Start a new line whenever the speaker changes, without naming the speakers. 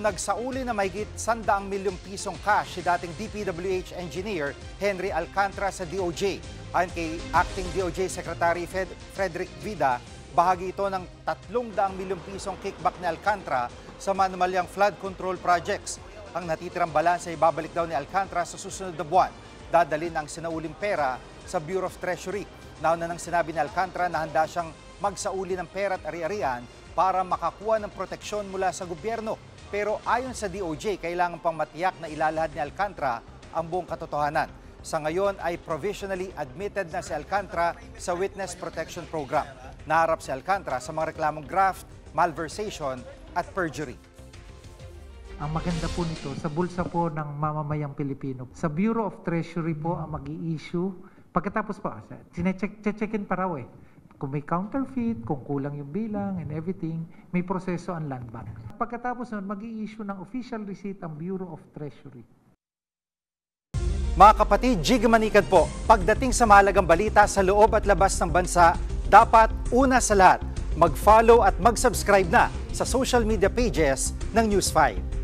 Nagsauli na mahigit 100 milyong pisong cash si dating DPWH engineer Henry Alcantara sa DOJ. Ayon kay Acting DOJ Secretary Frederick Vida, bahagi ito ng 300 milyong pisong kickback ni Alcantara sa manumalyang flood control projects. Ang natitirang balanse ay babalik daw ni Alcantara sa susunod na buwan. Dadalhin ang sinauling pera sa Bureau of Treasury. Nauna nang sinabi ni Alcantara na handa siyang magsauli ng pera at ari-arian para makakuha ng proteksyon mula sa gobyerno. Pero ayon sa DOJ, kailangan pang matiyak na ilalahad ni Alcantara ang buong katotohanan. Sa ngayon ay provisionally admitted na si Alcantara sa Witness Protection Program. Naharap si Alcantara sa mga reklamong graft, malversation at perjury.
Ang maganda po nito, sa bulsa po ng mamamayang Pilipino. Sa Bureau of Treasury po ang mag-i-issue. Pagkatapos po, checkin pa raw eh. Kung may counterfeit, kung kulang yung bilang and everything, may proseso ang land bank. Pagkatapos nun, mag-i-issue ng official receipt ang Bureau of Treasury.
Mga kapatid, Jig Manikad po, pagdating sa mahalagang balita sa loob at labas ng bansa, dapat una sa lahat, mag-follow at mag-subscribe na sa social media pages ng News 5.